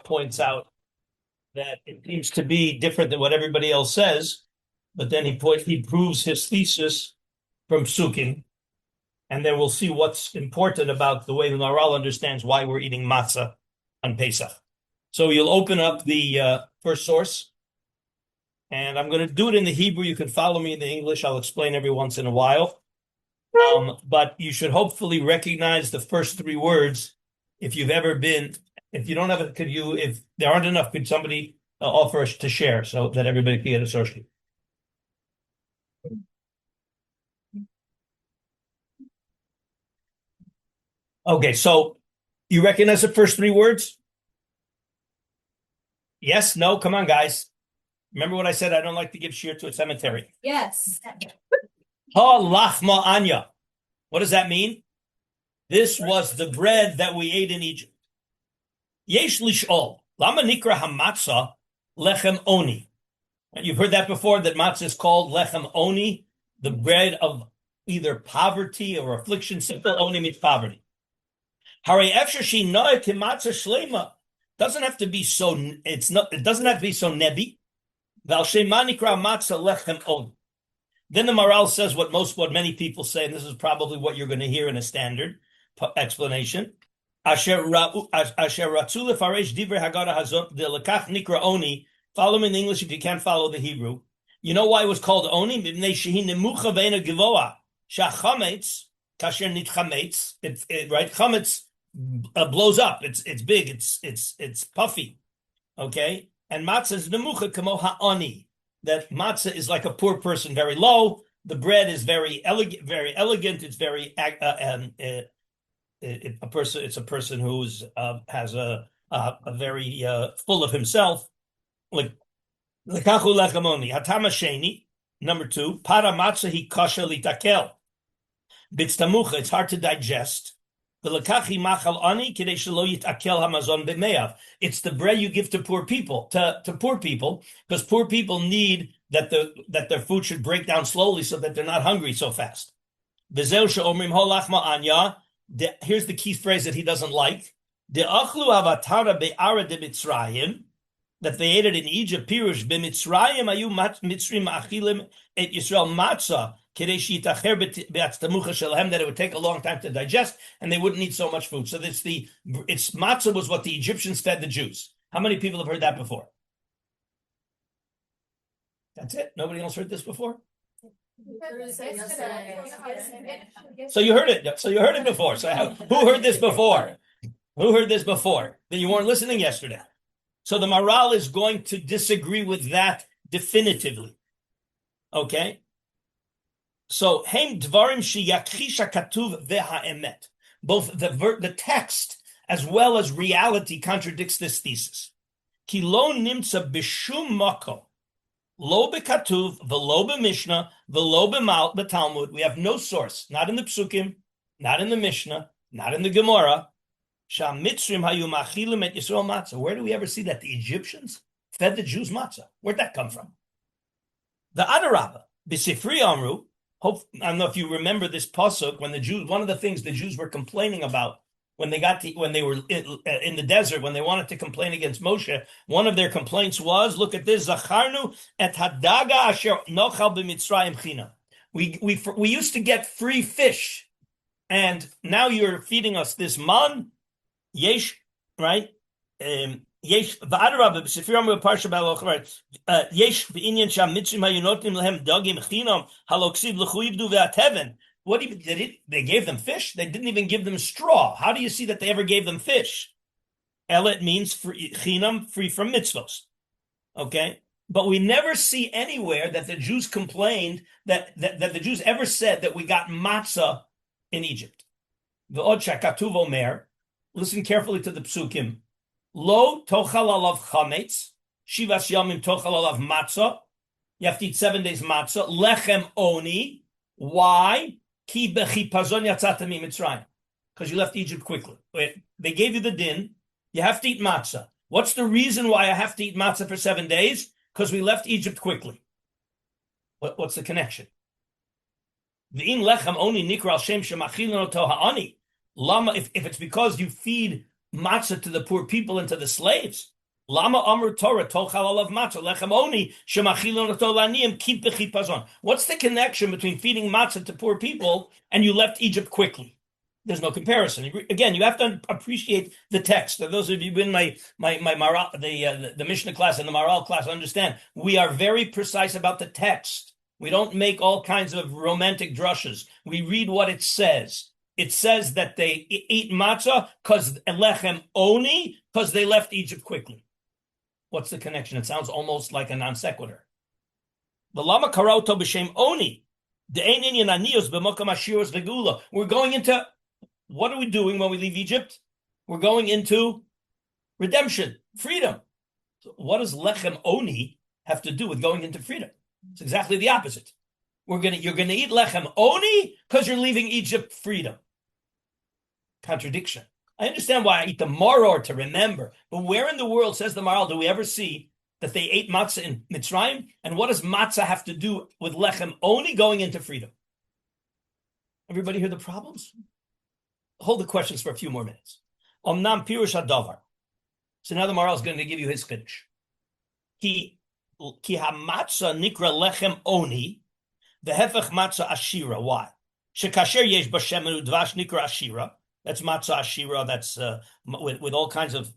points out that it seems to be different than what everybody else says, but then he proves his thesis from Psukim, and then we'll see what's important about the way the Maharal understands why we're eating matzah on Pesach. So you'll open up the first source, and I'm going to do it in the Hebrew. You can follow me in the English. I'll explain every once in a while. But you should hopefully recognize the first three words. If you don't have it, if there aren't enough, could somebody offer us to share so that everybody can get a source? Okay, so you recognize the first three words? Yes, no, come on, guys. Remember what I said? I don't like to give shir to a cemetery. Yes. Ha lachma anya. What does that mean? This was the bread that we ate in Egypt. Yesh lish'ol. Lama nikra hamatzah lechem oni. You've heard that before, that matzah is called lechem oni, the bread of either poverty or affliction. Simple oni means poverty. Hare efsher she noet matzah shlema. Doesn't have to be so. It doesn't have to be so nebi. Val shema nikra matzah lechem oni. Then the Maharal says what many people say, and this is probably what you're going to hear in a standard explanation. Asher ratzu lefaresh divrei Haggadah hazot de lekach nikra oni. Follow me in English if you can't follow the Hebrew. You know why it was called oni? Mipnei shehi nemucha ve'ena gevoa. Shachametz kasher nitchametz. Right? Chametz blows up. It's big. It's puffy. Okay, and matzah is nemucha kamo ha'oni. That matzah is like a poor person, very low. The bread is very elegant. It's very It's a person who's has a very full of himself. Like lekachu lechamoni hatama sheni. Number two, para matzah hi kasha litakel. Bitztamucha, it's hard to digest. It's the bread you give to poor people, to poor people, because poor people need that their food should break down slowly so that they're not hungry so fast. Here's the key phrase that he doesn't like. That they ate it in Egypt. Pirush b'Mitzrayim ayu Mitzrim achilim et Yisrael matzah. That it would take a long time to digest, and they wouldn't need so much food. So it's matzah was what the Egyptians fed the Jews. How many people have heard that before? That's it. Nobody else heard this before. So you heard it. So you heard it before. So who heard this before? Who heard this before? Then you weren't listening yesterday. So the Maharal is going to disagree with that definitively. Okay. So, heim dvarim sheyakhisha katuv ve'ha'emet. Both the text as well as reality contradicts this thesis. Ki lo nimtza b'shum makom, lo b'katuv, v'lo b'mishnah, v'lo b'talmud. We have no source, not in the Psukim, not in the Mishnah, not in the Gemara. Sha'mitzrim hayu machilim et Yisrael matzah. Where do we ever see that the Egyptians fed the Jews matzah? Where'd that come from? The Adarabah, b'sifri amru. I don't know if you remember this pasuk when the Jews. One of the things the Jews were complaining about when they were in the desert, when they wanted to complain against Moshe, one of their complaints was, "Look at this, Zacharnu et hadaga asher nochal b'Mitzrayim china." We used to get free fish, and now you're feeding us this man. Yesh, right? Yesh v'adarabah b'sifri amru parsha b'aloch yesh v'inyan sham mitzrim hayunotnim lehem dagim chinam haloksiv l'chuyivdu ve'ateven. What did it? They gave them fish. They didn't even give them straw. How do you see that they ever gave them fish? Elet means chinam, free from mitzvos. Okay, but we never see anywhere that the Jews complained that the Jews ever said that we got matzah in Egypt. V'od shakatuv omer. Listen carefully to the psukim. Lo tochal alav chametz, shivas yamim tochal alav matzah. You have to eat 7 days matzah. Lechem oni. Why? Ki bechipazon yatzata mitzrayim. Because you left Egypt quickly. They gave you the din. You have to eat matzah. What's the reason why I have to eat matzah for 7 days? Because we left Egypt quickly. What's the connection? V'im lechem oni nikra al shem shemachilin oto ha'ani. Lama, if it's because you feed matzah to the poor people and to the slaves. Lama amru Torah tochal alav matzah lechem oni shemachilon oto laniyim keep b'chipazon. What's the connection between feeding matzah to poor people and you left Egypt quickly? There's no comparison. Again, you have to appreciate the text. For those of you who've been in my Maral, the Mishnah class and the Maral class, understand we are very precise about the text. We don't make all kinds of romantic drushes. We read what it says. It says that they eat matzah because lechem oni, because they left Egypt quickly. What's the connection? It sounds almost like a non sequitur. The lama karoto b'shem oni. We're going into, what are we doing when we leave Egypt? We're going into redemption, freedom. So what does lechem oni have to do with going into freedom? It's exactly the opposite. You're gonna eat lechem oni because you're leaving Egypt freedom. Contradiction. I understand why I eat the maror to remember, but where in the world, says the Maral, do we ever see that they ate matzah in Mitzrayim? And what does matzah have to do with lechem oni going into freedom? Everybody hear the problems? Hold the questions for a few more minutes. Omnam pirush hadavar. So now the Maral is going to give you his chiddush. Ki hamatzah nikra lechem oni, v'hefech matzah ashira. Why? Shekasher yesh b'shemen udvash nikra ashira. That's matzah ashira. That's with all kinds of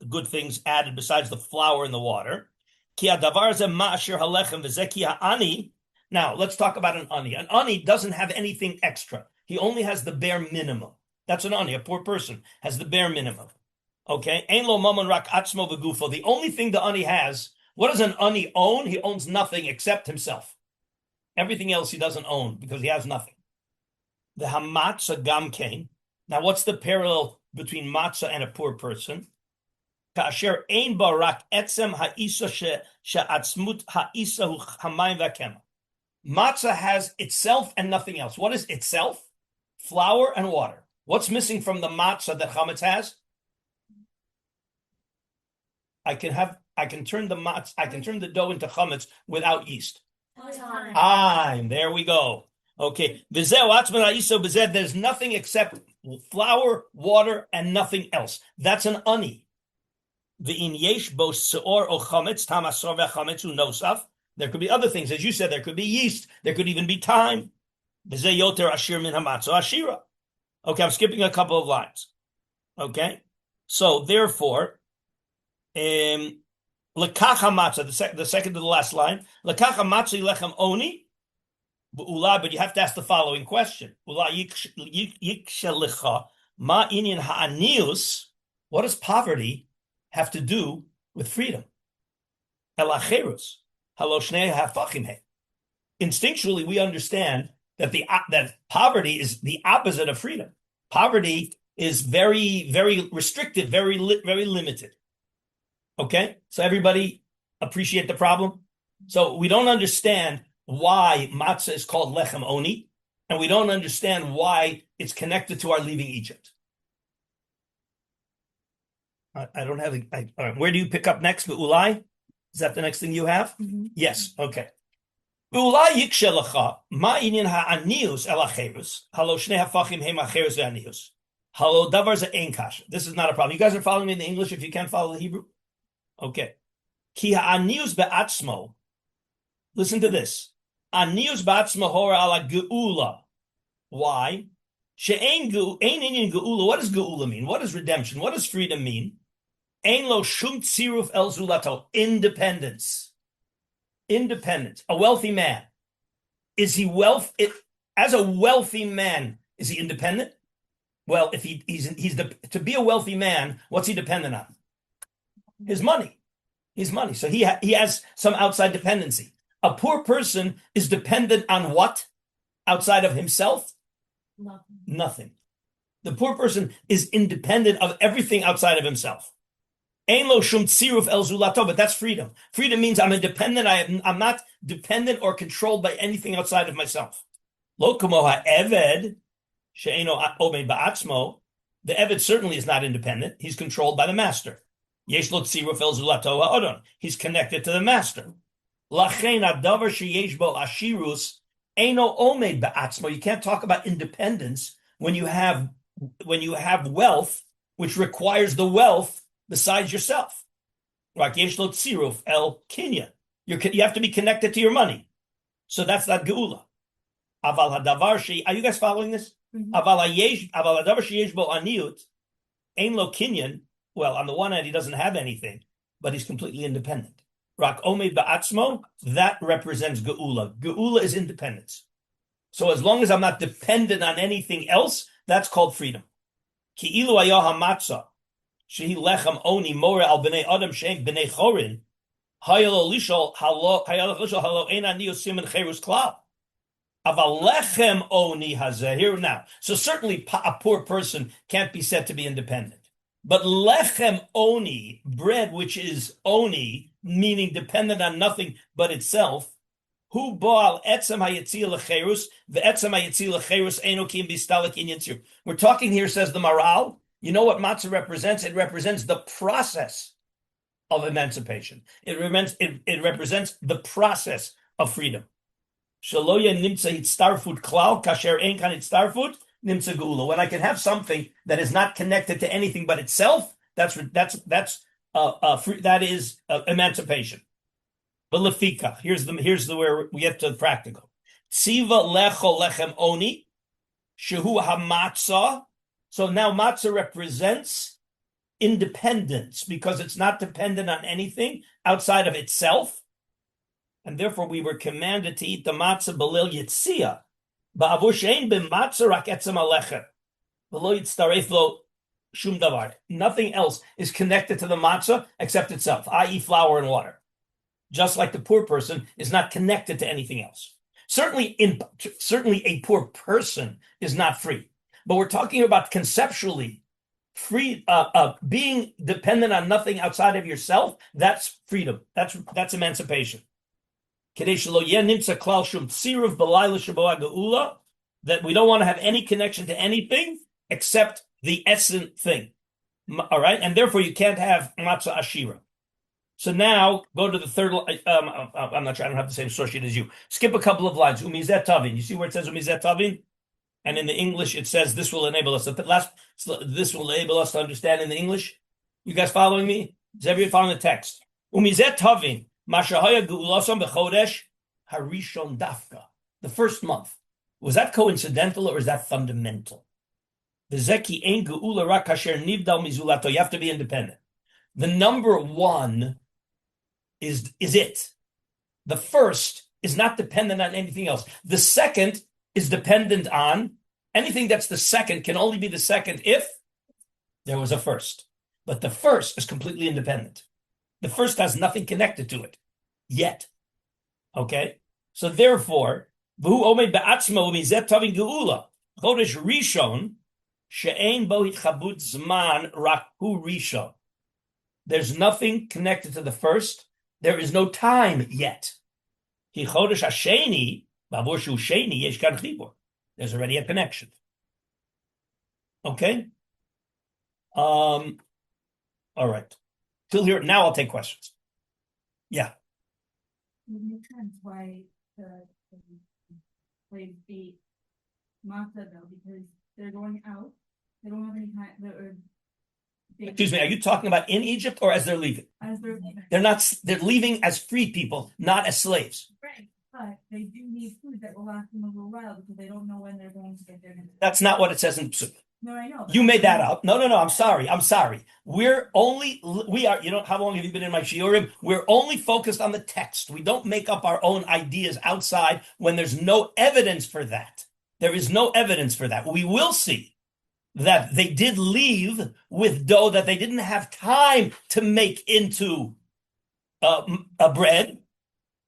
good things added besides the flour and the water. Ki hadavar ze ma'ashir halechem v'zeki ha'ani. Now let's talk about an ani. An ani doesn't have anything extra. He only has the bare minimum. That's an ani. A poor person has the bare minimum. Okay. Ein lo mamon rak atzmo v'gufo. The only thing the ani has. What does an ani own? He owns nothing except himself. Everything else he doesn't own because he has nothing. The hamatzah gam kain. Now, what's the parallel between matzah and a poor person? Kasher ein barak etzem ha'isa she'atzmut ha'isa hu hamayim v'akema. Matzah has itself and nothing else. What is itself? Flour and water. What's missing from the matzah that chametz has? I can turn the dough into chametz without yeast. Time. There we go. Okay. There's nothing except flour, water, and nothing else. That's an ani. There could be other things. As you said, there could be yeast. There could even be time. Okay, I'm skipping a couple of lines. Okay. So therefore, Lekacha matzah, the second to the last line. Lekacha matzah lechem oni. But you have to ask the following question. Ma inyan ha'anius. What does poverty have to do with freedom? Instinctually, we understand that that poverty is the opposite of freedom. Poverty is very, very restricted, very limited. Okay, so everybody appreciate the problem. So we don't understand why matzah is called lechem oni, and we don't understand why it's connected to our leaving Egypt. I don't have. All right, where do you pick up next? Ulai? Is that the next thing you have? Mm-hmm. Yes. Okay. Ulai yikshelacha ma inyan ha'anius elacherus halo shnei hafachim hem acherus ve'anius halo davar ze ein kasha. This is not a problem. You guys are following me in the English. If you can't follow the Hebrew, okay. Ki ha'anius be'atzmo. Listen to this. Anius ba'atzmo hora ala geula. Why? She'ein inyan geula. What does geula mean? What does redemption? What does freedom mean? Ein lo shum tziruf el zulato. Independence. Independence. A wealthy man. Is he as a wealthy man, is he independent? Well, if to be a wealthy man, what's he dependent on? His money. His money. So he has some outside dependency. A poor person is dependent on what? Outside of himself? Nothing. The poor person is independent of everything outside of himself. Ein lo shum tziruf el zulato, but that's freedom. Freedom means I'm independent. I'm not dependent or controlled by anything outside of myself. Lo kamo ha'eved she'eno omed ba'atzmo. The eved certainly is not independent. He's controlled by the master. Yesh lo tziruf el zulato ha'odon. He's connected to the master. Lachein hadavar sheyesh bo ashirus eno omed ba'atzmo. You can't talk about independence when you have wealth which requires the wealth besides yourself. Like yesh lo tziruf el kinyan. You have to be connected to your money. So that's not geula. Aval hadavar she. Are you guys following this? Aval hadavar sheyesh bo aniut ein lo kinyan. Well, on the one hand, he doesn't have anything, but he's completely independent. Rak omei ba'atzmo, that represents geula. Geula is independence. So as long as I'm not dependent on anything else, that's called freedom. Ki ilu ayah hamatzah, shehi lechem oni more al b'nei adam shein b'nei chorin, hayalo lishol halo ein ani yosim and cherus klal. Aval lechem oni hazeh, here now. So certainly a poor person can't be said to be independent. But lechem oni, bread which is oni, meaning dependent on nothing but itself, hu boal etzem hayetzil lecherus, ve'etzem hayetzil lecherus enokim bistalik inyatzir. We're talking here, says the Maral. You know what matzah represents? It represents the process of emancipation. It represents the process of freedom. Shaloya nimtza hitztarfut klal kasher ein kan hitztarfut. When I can have something that is not connected to anything but itself, that is emancipation. But lefika, here's the where we get to the practical. Tziva lecho lechem oni, shehu hamatzah. So now matzah represents independence because it's not dependent on anything outside of itself, and therefore we were commanded to eat the matzah belil yitzia. Nothing else is connected to the matzah except itself, i.e. flour and water. Just like the poor person is not connected to anything else. Certainly a poor person is not free. But we're talking about conceptually free, being dependent on nothing outside of yourself. That's freedom. That's emancipation. That we don't want to have any connection to anything except the essence thing. All right, and therefore you can't have matzah ashira. So now go to the third. I'm not sure. I don't have the same source sheet as you. Skip a couple of lines. Umizet tavin. You see where it says umizet tavin, and in the English it says this will enable us. This will enable us to understand in the English. You guys following me? Is everyone following the text? Umizet tavin. Mashahaya Gulasam Bechodesh Harishon Dafka. The first month. Was that coincidental or is that fundamental? The Zeki Ein Geula Rak Kasher Nivdal Mizulato. You have to be independent. The number one is it. The first is not dependent on anything else. The second is dependent on anything that's the second can only be the second if there was a first. But the first is completely independent. The first has nothing connected to it yet. Okay? So therefore, v'hu omed ba'atzmo mizet tavin geula chodesh rishon she'ein bo hitchabut zman rak hu rishon. There's nothing connected to the first. There is no time yet. Ki chodesh hasheni b'avur shu sheni yesh kan chibur. There's already a connection. Okay? All right. Till here, now I'll take questions. Yeah. It makes sense why the slaves ate matzah though, because they're going out. They don't have any time. Excuse me, are you talking about in Egypt or as they're leaving? As they're leaving. They're leaving as free people, not as slaves. Right. But they do need food that will last them a little while because they don't know when they're going to get their dinner. That's not what it says in Pesach. No, I know. You made that up. No, I'm sorry. We are, how long have you been in my shiurim? We're only focused on the text. We don't make up our own ideas outside when there's no evidence for that. There is no evidence for that. We will see that they did leave with dough that they didn't have time to make into a bread,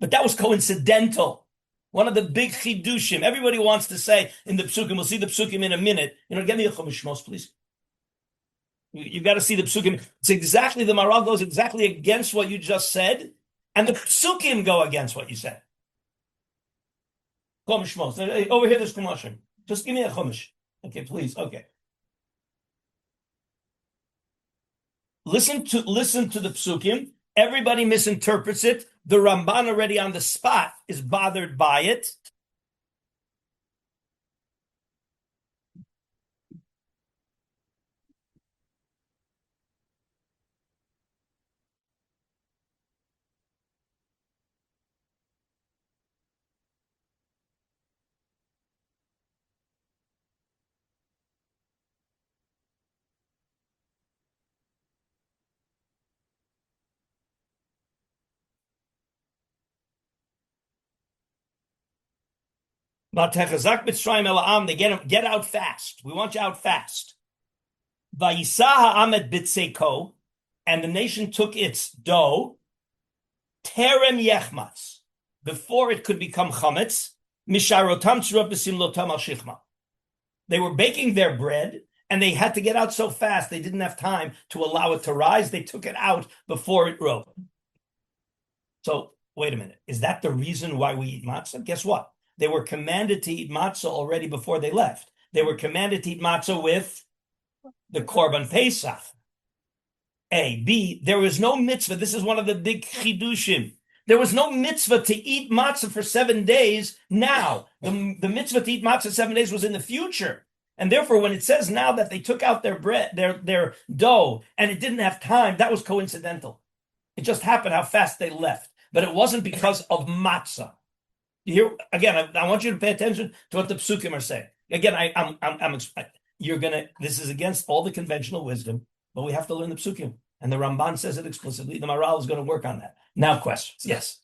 but that was coincidental. One of the big chidushim. Everybody wants to say in the psukim. We'll see the psukim in a minute. Get me a chumash shmos, please. You've got to see the psukim. It's exactly, the Maral goes exactly against what you just said, and the psukim go against what you said. Chumash shmos. Over here, there's chumashim. Just give me a chumash. Okay, please. Okay. Listen to the psukim. Everybody misinterprets it. The Ramban already on the spot is bothered by it. They get out fast. We want you out fast. And the nation took its dough, terem yechmatz, before it could become chametz. They were baking their bread, and they had to get out so fast they didn't have time to allow it to rise. They took it out before it rose. So wait a minute. Is that the reason why we eat matzah? Guess what? They were commanded to eat matzah already before they left. They were commanded to eat matzah with the Korban Pesach. A. B. There was no mitzvah. This is one of the big chidushim. There was no mitzvah to eat matzah for 7 days now. The mitzvah to eat matzah 7 days was in the future. And therefore, when it says now that they took out their bread, their dough, and it didn't have time, that was coincidental. It just happened how fast they left. But it wasn't because of matzah. You hear? Again, I want you to pay attention to what the psukim are saying. Again, this is against all the conventional wisdom, but we have to learn the psukim. And the Ramban says it explicitly. The Maral is going to work on that. Now questions. Yes.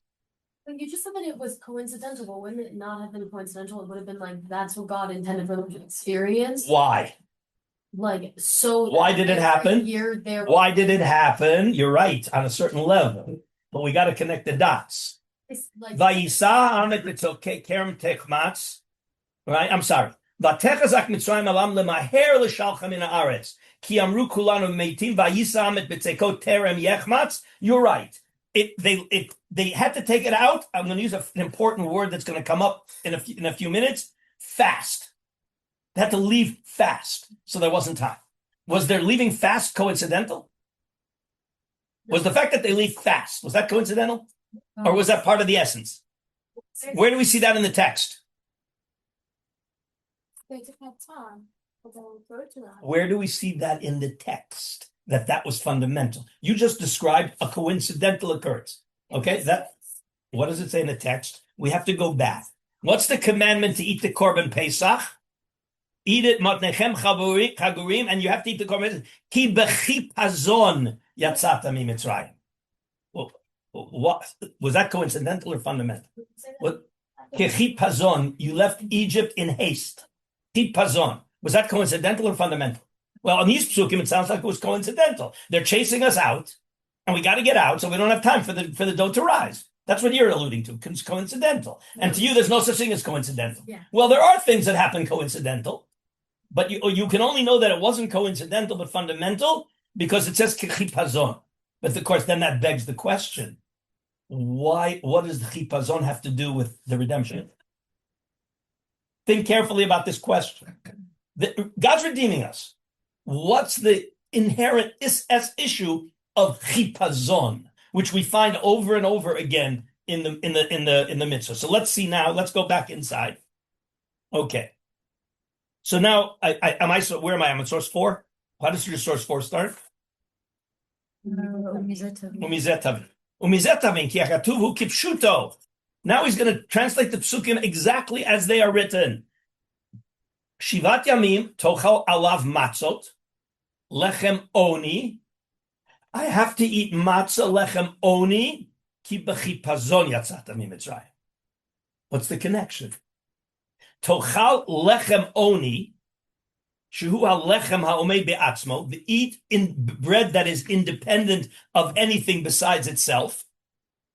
But you just said that it was coincidental. But wouldn't it not have been coincidental? It would have been like, that's what God intended for them to experience. Why? Like, so. Why did it happen? Why did it happen? You're right, on a certain level. But we got to connect the dots. Vayisa amet mitzokei kerem techmatz. Right? I'm sorry. Vatechazak Mitzrayim alam lemaher l'shalcha min haaretz. Ki amru kulanu meitim vayisa amet b'tzekot terem yechmatz. You're right. They had to take it out. I'm going to use an important word that's going to come up in a few minutes. Fast. They had to leave fast, so there wasn't time. Was their leaving fast coincidental? Was the fact that they leave fast, was that coincidental? Or was that part of the essence? Where do we see that in the text? Where do we see that in the text? That was fundamental. You just described a coincidental occurrence. Okay, what does it say in the text? We have to go back. What's the commandment to eat the Korban Pesach? Eat it, matnechem chagurim, and you have to eat the Korban Pesach. Ki b'chipazon yatzata mi Mitzrayim. What was that coincidental or fundamental? What? Chipazon, you left Egypt in haste. Chipazon, was that coincidental or fundamental? Well, on these psukim, it sounds like it was coincidental. They're chasing us out, and we got to get out, so we don't have time for the dough to rise. That's what you're alluding to. It's coincidental, and to you, there's no such thing as coincidental. Yeah. Well, there are things that happen coincidental, but you can only know that it wasn't coincidental but fundamental because it says chipazon. But of course, then that begs the question: why? What does the chipazon have to do with the redemption? Think carefully about this question. God's redeeming us. What's the inherent issue of chipazon, which we find over and over again in the mitzvah? So let's see now. Let's go back inside. Okay. So now, where am I? I'm on source 4. How does your source 4 start? Umizetavin. Now he's going to translate the psukim exactly as they are written. Shivat yamim tochal alav matzot lechem oni. I have to eat matzah lechem oni ki b'chipazon yatzata mi Mitzrayim. What's the connection? Tochal lechem oni, shehu halechem haomed be'atzmo, eat in bread that is independent of anything besides itself.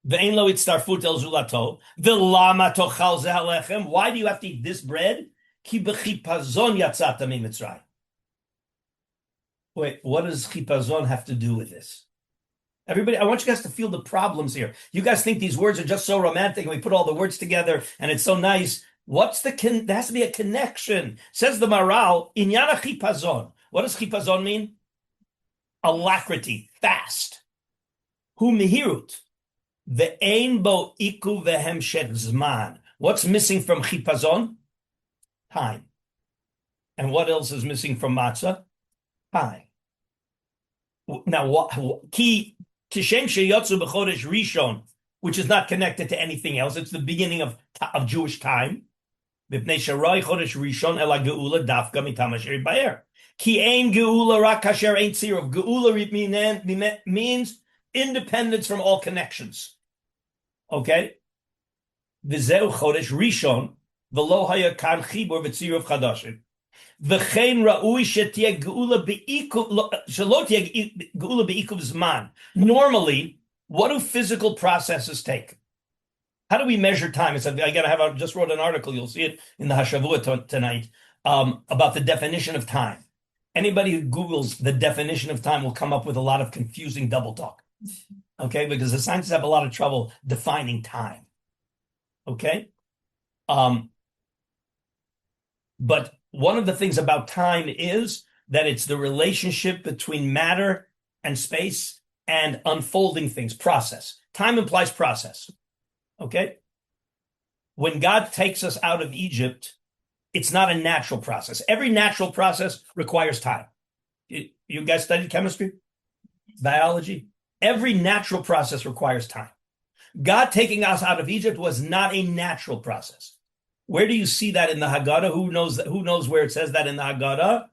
Ve'en lo itztarfut el zulato. Ve'lama tochal ze halechem. Why do you have to eat this bread? Ki b'chipazon yatzata mi Mitzrayim. Wait, what does chipazon have to do with this? Everybody, I want you guys to feel the problems here. You guys think these words are just so romantic and we put all the words together and it's so nice. There has to be a connection. Says the Maral, inyana chipazon. What does chipazon mean? Alacrity, fast. Hu mihirut. Ve'ein bo iku vehemshech zman. What's missing from chipazon? Time. And what else is missing from matzah? Time. Now, ki kishem sheyotzu b'chodesh rishon, which is not connected to anything else. It's the beginning of Jewish time. Mipnei sharoi chodesh rishon ela geula dafka mitam asher baer. Ki ein geula rak kasher ein tzirov. Geula means independence from all connections. Okay? V'zeu chodesh rishon. V'lo haya kan chibur v'tziruf chadashim. V'chein ra'ui shetiyeh geula be'ikuv, shelot tiyeh geula be'ikuv zman. Normally, what do physical processes take? How do we measure time? I just wrote an article, you'll see it in the Hashavua tonight, about the definition of time. Anybody who Googles the definition of time will come up with a lot of confusing double talk. Okay, because the scientists have a lot of trouble defining time. Okay? But one of the things about time is that it's the relationship between matter and space and unfolding things, process. Time implies process. Okay? When God takes us out of Egypt, it's not a natural process. Every natural process requires time. You guys studied chemistry? Biology? Every natural process requires time. God taking us out of Egypt was not a natural process. Where do you see that in the Haggadah? Who knows where it says that in the Haggadah?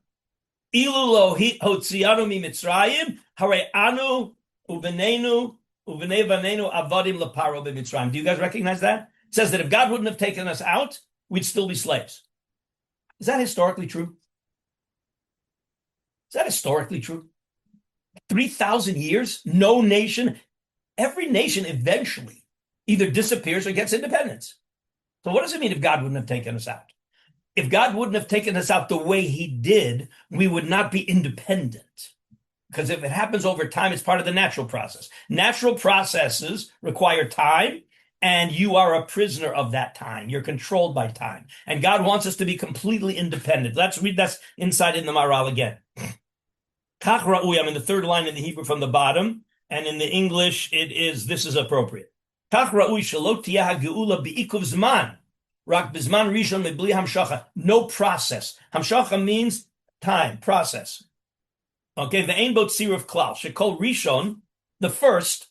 Ilu lo hotzianu mi Mitzrayim, hare anu uvenenu uvnei vanenu avadim leparo b'Mitzrayim. Do you guys recognize that? It says that if God wouldn't have taken us out, we'd still be slaves. Is that historically true? Is that historically true? 3,000 years, no nation, every nation eventually either disappears or gets independence. So what does it mean if God wouldn't have taken us out? If God wouldn't have taken us out the way he did, we would not be independent. Because if it happens over time, it's part of the natural process. Natural processes require time, and you are a prisoner of that time. You're controlled by time. And God wants us to be completely independent. Let's read that inside in the Maral again. Kach ra'ui, I'm in the third line in the Hebrew from the bottom, and in the English, this is appropriate. Kach ra'ui shalot tiyeh ha'geula be'ikuv zman, rak b'zman rishon mebli hamshacha. No process. Hamshacha means time, process. Okay, the ein bot siruf klal. Shekol rishon, the first,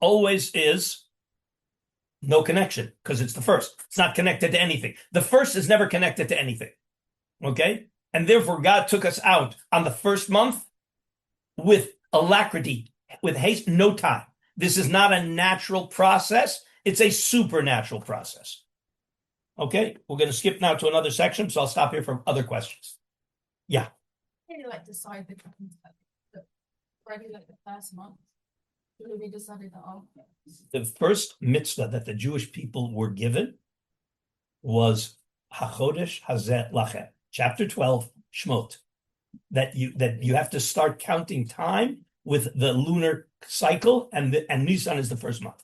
always is no connection, because it's the first. It's not connected to anything. The first is never connected to anything. Okay? And therefore, God took us out on the first month with alacrity, with haste, no time. This is not a natural process. It's a supernatural process. Okay? We're going to skip now to another section, so I'll stop here for other questions. Yeah. Maybe like decide the already like the first month. We decided that after. The first mitzvah that the Jewish people were given was HaChodesh Hazeh Lachem, chapter 12, Shmot. That you have to start counting time with the lunar cycle, and Nisan is the first month.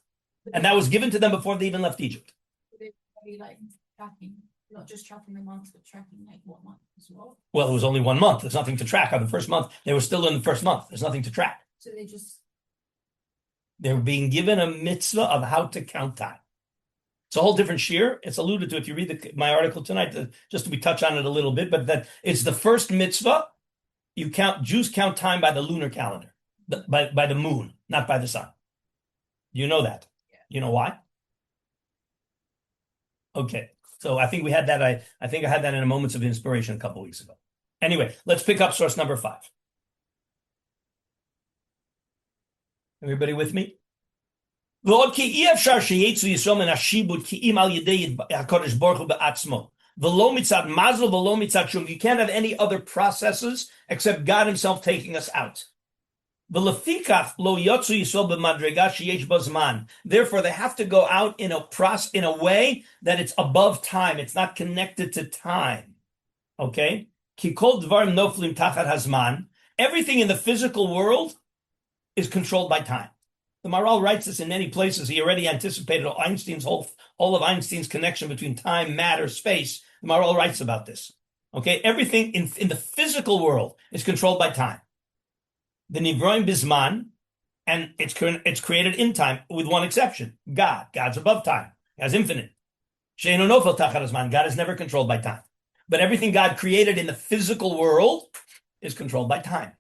And that was given to them before they even left Egypt. They like tracking, not just tracking the months, but tracking like what month as well. Well, it was only 1 month. There's nothing to track on the first month. They were still in the first month. There's nothing to track. So They're being given a mitzvah of how to count time. It's a whole different shir. It's alluded to if you read my article tonight, just to touch on it a little bit, but that it's the first mitzvah. Jews count time by the lunar calendar, by the moon, not by the sun. You know that. Yeah. You know why? Okay. So I think we had that. I think I had that in a Moments of Inspiration a couple of weeks ago. Anyway, let's pick up source number 5. Everybody with me? You can't have any other processes except God himself taking us out. Therefore, they have to go out in a way that it's above time. It's not connected to time. Okay? Everything in the physical world is controlled by time. The Maral writes this in many places. He already anticipated all of Einstein's connection between time, matter, space. The Maral writes about this. Okay, everything in the physical world is controlled by time. The Nivroim Bisman, and it's created in time, with one exception. God's above time. He has infinite. She'eino nofel tachat hazman. God is never controlled by time. But everything God created in the physical world is controlled by time.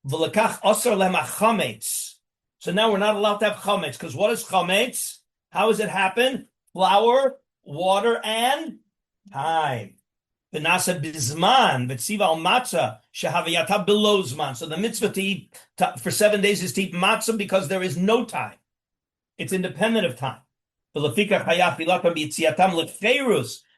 V'lekach osar lem chametz. So now we're not allowed to have chametz, because what is chametz? How does it happen? Flour, water, and time. V'nasa bizman, v'tziva al matzah, shehaviyata below zman. So the mitzvah to eat for 7 days is to eat matzah because there is no time. It's independent of time. The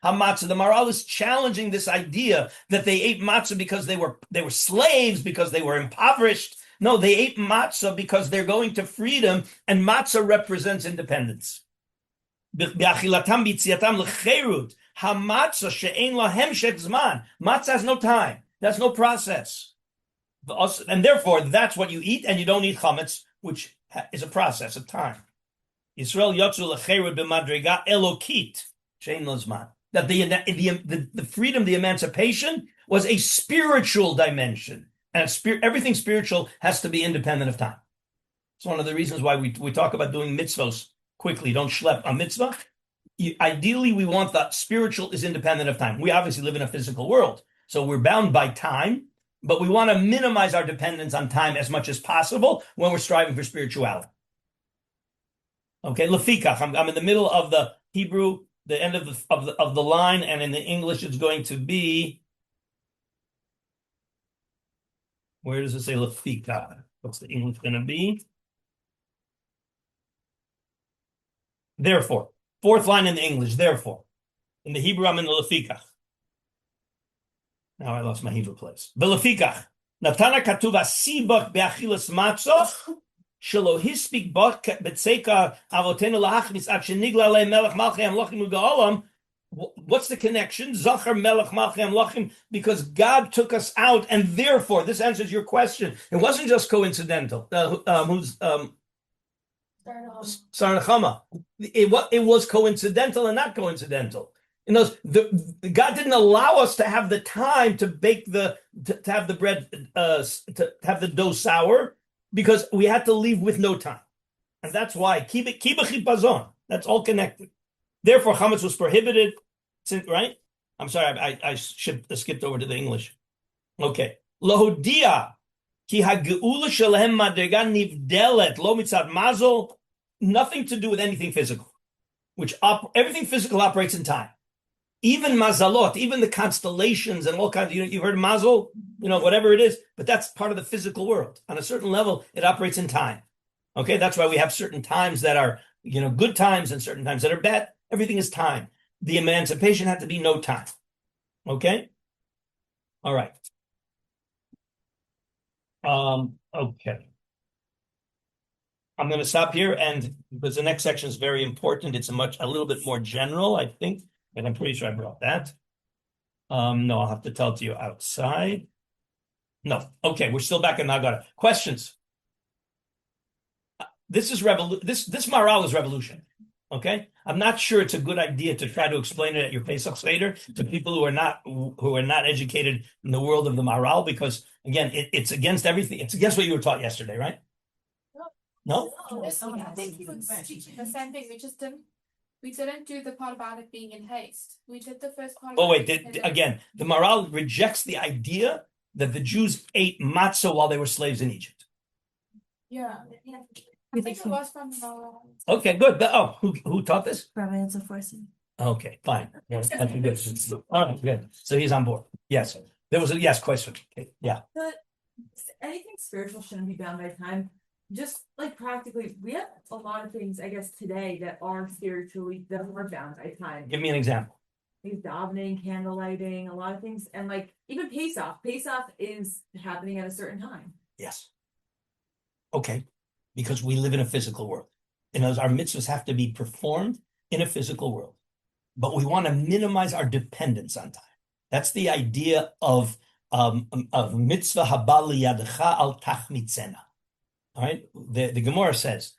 Maral is challenging this idea that they ate matzah because they were slaves, because they were impoverished. No, they ate matzah because they're going to freedom, and matzah represents independence. Matzah has no time. That's no process. And therefore, that's what you eat, and you don't eat chametz, which is a process of time. Yisrael yotzu lecherut b'madrega elokit she'ein lo zman. That the freedom, the emancipation, was a spiritual dimension, and everything spiritual has to be independent of time. It's one of the reasons why we talk about doing mitzvos quickly. Don't schlep a mitzvah. Ideally, we want that spiritual is independent of time. We obviously live in a physical world, so we're bound by time, but we want to minimize our dependence on time as much as possible when we're striving for spirituality. Okay, lefikach. I'm in the middle of the Hebrew, the end of the line, and in the English it's going to be. Where does it say lefikach? What's the English going to be? Therefore, fourth line in the English. Therefore, in the Hebrew I'm in the lefikach. Now I lost my Hebrew place. The lefikach. Natana katuva sibach beachilas matzah. What's the connection? Zachar melech malchei amlachim, because God took us out, and therefore, this answers your question. It wasn't just coincidental. Who's Sarnachama? It was coincidental and not coincidental. In those, God didn't allow us to have the time to bake to have the bread, to have the dough sour, because we had to leave with no time. And that's why, keep a chipazon. That's all connected. Therefore, chametz was prohibited, right? I'm sorry, I skipped over to the English. Okay. Lohodia, ki hageula shalahem madrega nivdelet, lo mitzad mazel, nothing to do with anything physical, everything physical operates in time. Even mazalot, even the constellations and all kinds of, you've heard of mazel, whatever it is, but that's part of the physical world. On a certain level, it operates in time. Okay, that's why we have certain times that are, good times and certain times that are bad. Everything is time. The emancipation had to be no time. Okay? All right. Okay. I'm going to stop here, and because the next section is very important, it's a little bit more general, I think. And I'm pretty sure I brought that. No, I'll have to tell it to you outside. No. Okay, we're still back in Nagara. Questions? This is this Maral is revolution. Okay? I'm not sure it's a good idea to try to explain it at your Pesach Seder to people who are not educated in the world of the Maral, because again, it's against everything. It's against what you were taught yesterday, right? No? The same thing. We didn't do the part about it being in haste. We did the first part. Oh wait, again, the Maral rejects the idea that the Jews ate matzah while they were slaves in Egypt. Yeah. I think it was from Okay, good. Who taught this? Rabbi Forcing. Okay, fine. Yes, that's good. All right, good. So he's on board. Yes. There was a question. Okay, yeah. But anything spiritual shouldn't be bound by time. Just like practically, we have a lot of things, I guess, today that are spiritually that are bound by time. Give me an example. Like davening, candle lighting, a lot of things, and like even Pesach. Pesach is happening at a certain time. Yes. Okay, because we live in a physical world. And our mitzvahs have to be performed in a physical world. But we want to minimize our dependence on time. That's the idea of mitzvah haba liyadcha al tachmitzena. All right, the Gemara says,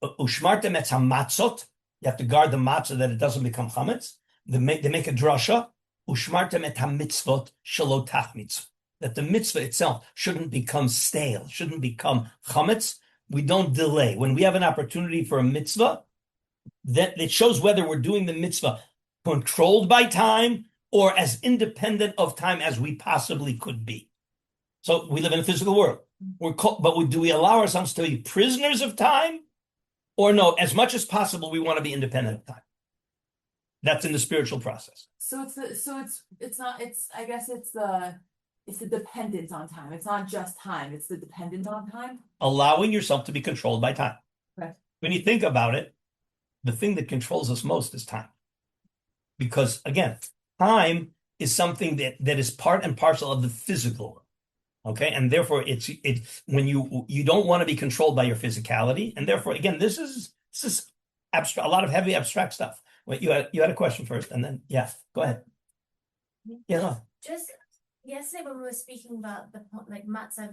"Ushmartem etz hamatzot." You have to guard the matzah that it doesn't become chametz. They make a drasha. Ushmartem et hamitzvot shelo tachmitz. That the mitzvah itself shouldn't become stale, shouldn't become chametz. We don't delay when we have an opportunity for a mitzvah. That it shows whether we're doing the mitzvah controlled by time or as independent of time as we possibly could be. So we live in a physical world. Do we allow ourselves to be prisoners of time, or no? As much as possible, we want to be independent of time. That's in the spiritual process. I guess it's the dependence on time. It's not just time. It's the dependence on time. Allowing yourself to be controlled by time. Right. When you think about it, the thing that controls us most is time. Because again, time is something that is part and parcel of the physical world. Okay, and therefore it's when you don't want to be controlled by your physicality, and therefore again, this is abstract, a lot of heavy abstract stuff. Wait, you had a question first, and then go ahead. Yeah, no. Just yesterday when we were speaking about the like Matzah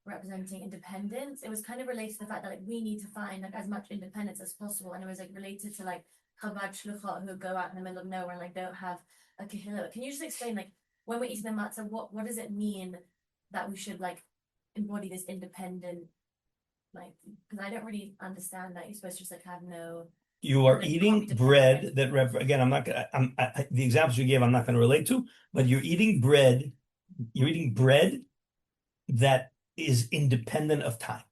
representing independence, it was kind of related to the fact that like we need to find like as much independence as possible, and it was like related to like Chabad Shluchot who go out in the middle of nowhere and like don't have a kahila. Can you just explain like when we're eating the matzah, what does it mean that we should like embody this independent, like, because I don't really understand that you're supposed to just like have no. You are like, eating can't be bread dependent. that again, I'm not gonna. The examples you gave, I'm not going to relate to. But you're eating bread. You're eating bread that is independent of time.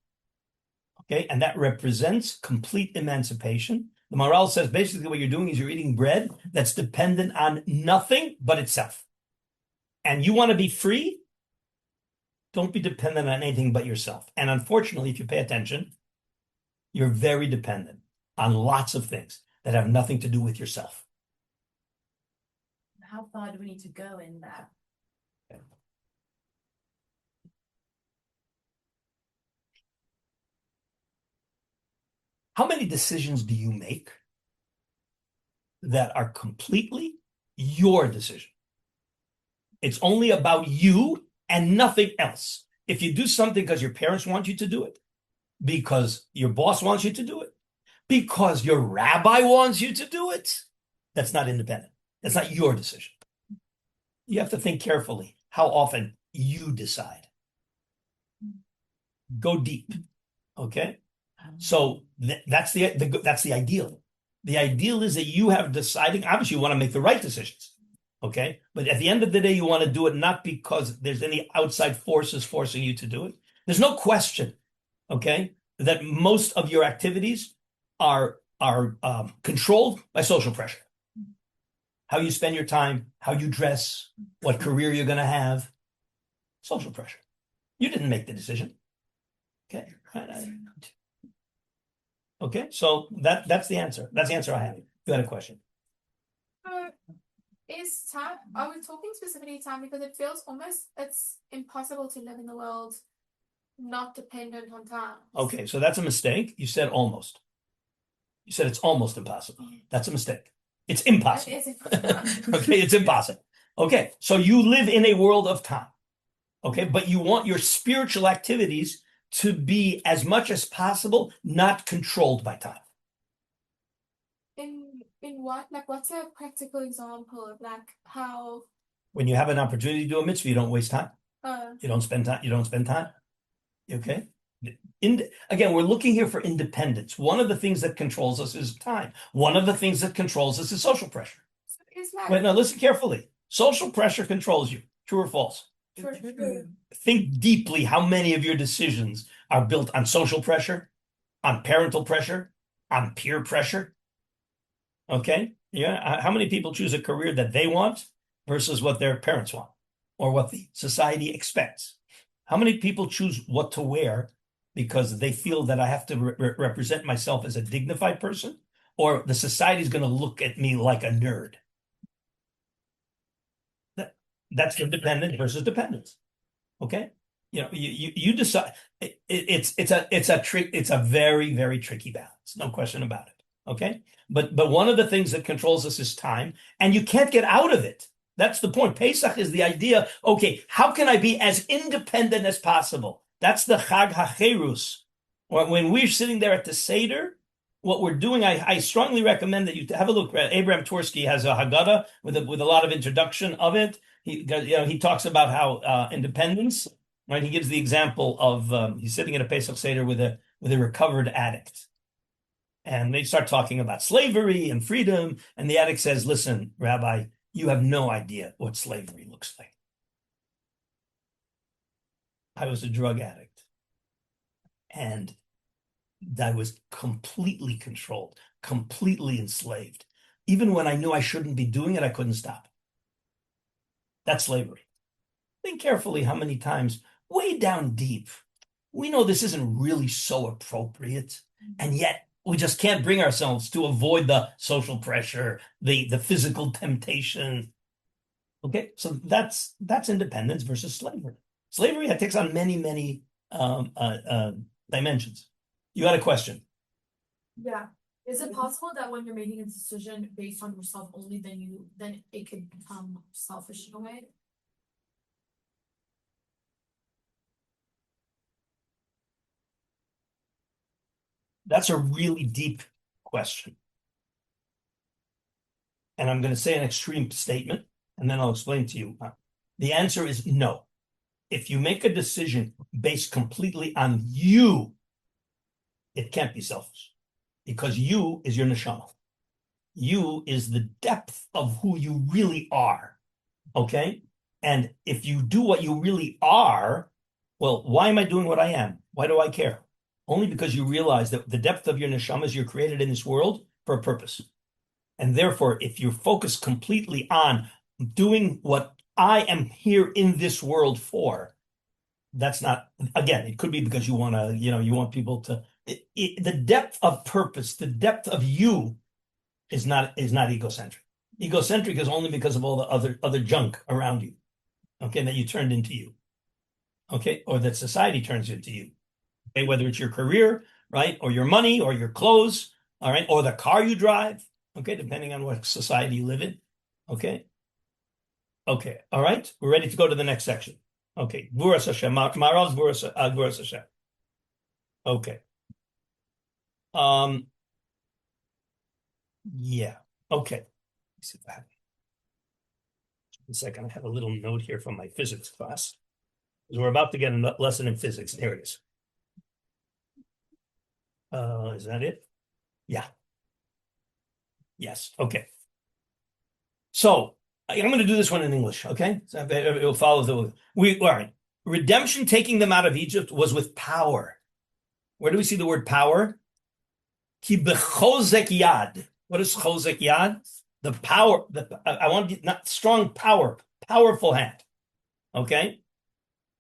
Okay, and that represents complete emancipation. The moral says basically what you're doing is you're eating bread that's dependent on nothing but itself. And you want to be free? Don't be dependent on anything but yourself. And unfortunately, if you pay attention, you're very dependent on lots of things that have nothing to do with yourself. How far do we need to go in that? How many decisions do you make that are completely your decision? It's only about you and nothing else. If you do something because your parents want you to do it, because your boss wants you to do it, because your rabbi wants you to do it, that's not independent. That's not your decision. You have to think carefully how often you decide. Go deep, okay? So that's the ideal. The ideal is that you have deciding. Obviously, you want to make the right decisions, okay? But at the end of the day, you want to do it not because there's any outside forces forcing you to do it. There's no question, okay, that most of your activities are controlled by social pressure. How you spend your time, how you dress, what career you're going to have, social pressure. You didn't make the decision, okay? Okay, so that's the answer. That's the answer I have. You had a question. Is time, are we talking specifically time? Because it feels almost it's impossible to live in the world not dependent on time. Okay, so that's a mistake. You said almost. You said it's almost impossible. That's a mistake. It's impossible. It is impossible. Okay, it's impossible. Okay, so you live in a world of time. Okay, but you want your spiritual activities to be as much as possible not controlled by time. In what? Like, what's a practical example of like how? When you have an opportunity to do a mitzvah, you don't waste time. Uh, You don't spend time. You don't spend time. Okay. Again, we're looking here for independence. One of the things that controls us is time. One of the things that controls us is social pressure. so it's like Wait, now listen carefully. Social pressure controls you. True or false? true. Think deeply how many of your decisions are built on social pressure, on parental pressure, on peer pressure. Okay? Yeah. How many people choose a career that they want versus what their parents want or what the society expects? How many people choose what to wear because they feel that I have to represent myself as a dignified person, or the society is going to look at me like a nerd? That's independent versus dependence. Okay, you know, you decide. It's a very, very tricky balance. No question about it. Okay, but one of the things that controls us is time, and you can't get out of it. That's the point. Pesach is the idea. Okay, how can I be as independent as possible? That's the Chag HaCherus. When we're sitting there at the Seder, what we're doing, I strongly recommend that you have a look. Abraham Tversky has a Haggadah with a lot of introduction of it. He talks about how independence. Right, he gives the example of he's sitting at a Pesach Seder with a recovered addict, and they start talking about slavery and freedom. And the addict says, "Listen, Rabbi, you have no idea what slavery looks like. I was a drug addict, and I was completely controlled, completely enslaved. Even when I knew I shouldn't be doing it, I couldn't stop. That's slavery." Think carefully how many times, way down deep, we know this isn't really so appropriate, and yet We just can't bring ourselves to avoid the social pressure, the physical temptation. Okay, so that's independence versus slavery. Slavery takes on many dimensions. You had a question. Yeah. Is it possible that when you're making a decision based on yourself only, then it could become selfish in a way? That's a really deep question. And I'm going to say an extreme statement, and then I'll explain to you. The answer is no. If you make a decision based completely on you, it can't be selfish, because you is your neshama. You is the depth of who you really are, okay? And if you do what you really are, well, why am I doing what I am? Why do I care? Only because you realize that the depth of your neshama is you're created in this world for a purpose. And therefore, if you focus completely on doing what I am here in this world for, that's not, again, it could be because you want to, you want people to, the depth of purpose, the depth of you is not egocentric. Egocentric is only because of all the other junk around you, okay, that you turned into you, okay, or that society turns into you, okay, whether it's your career, right, or your money, or your clothes, all right, or the car you drive, okay, depending on what society you live in, okay, all right, we're ready to go to the next section, okay, Gvuras Hashem, Maral's Gvuras Hashem, okay, yeah, okay, let's see if I have a second. I have a little note here from my physics class, because we're about to get a lesson in physics. There it is. Is that it? Yeah. Yes. Okay. So I'm going to do this one in English. Okay. So it will follow all right. Redemption, taking them out of Egypt, was with power. Where do we see the word power? Ki bechozek yad. What is chozek yad? The power. I want not strong power, powerful hand. Okay.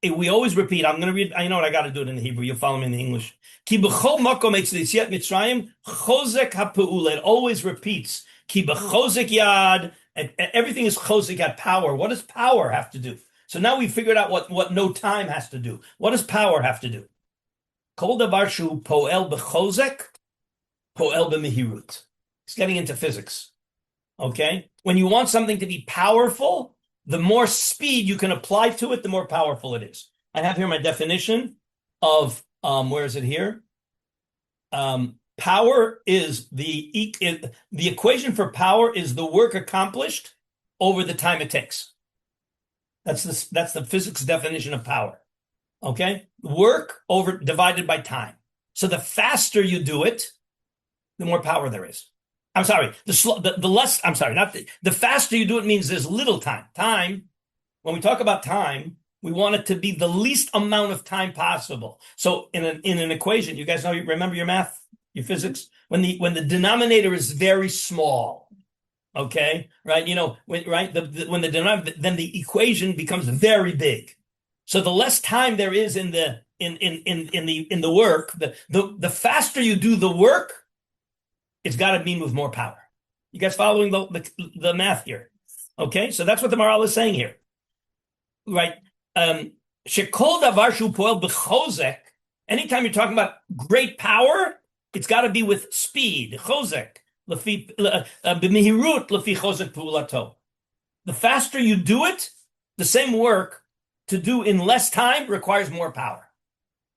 We always repeat. I'm going to read. I know what I got to do it in the Hebrew. You'll follow me in the English. Ki b'chol makom etzitziyat Mitzrayim chozek ha'peula. It always repeats. Ki b'chozek yad. And everything is chozek yad, power. What does power have to do? So now we figured out what no time has to do. What does power have to do? Kol davar shu poel b'chozek, poel b'mehirut. It's getting into physics. Okay? When you want something to be powerful, the more speed you can apply to it, the more powerful it is. I have here my definition of, where is it here? Power is the equation for power is the work accomplished over the time it takes. That's the physics definition of power. Okay? Work divided by time. So the faster you do it, the more power there is. I'm sorry, the faster you do it means there's little time. Time, when we talk about time, we want it to be the least amount of time possible. So in an equation, you guys remember your math, your physics? When the denominator is very small, okay, right? When the denominator, then the equation becomes very big. So the less time there is in the work, the faster you do the work, it's got to mean with more power. You guys following the math here? Okay, so that's what the Maral is saying here, right? Shekol davar shu poel b'chozek. Anytime you're talking about great power, it's got to be with speed. Chozek b'mehirut lefi chozek pu'ulato. The faster you do it, the same work to do in less time requires more power.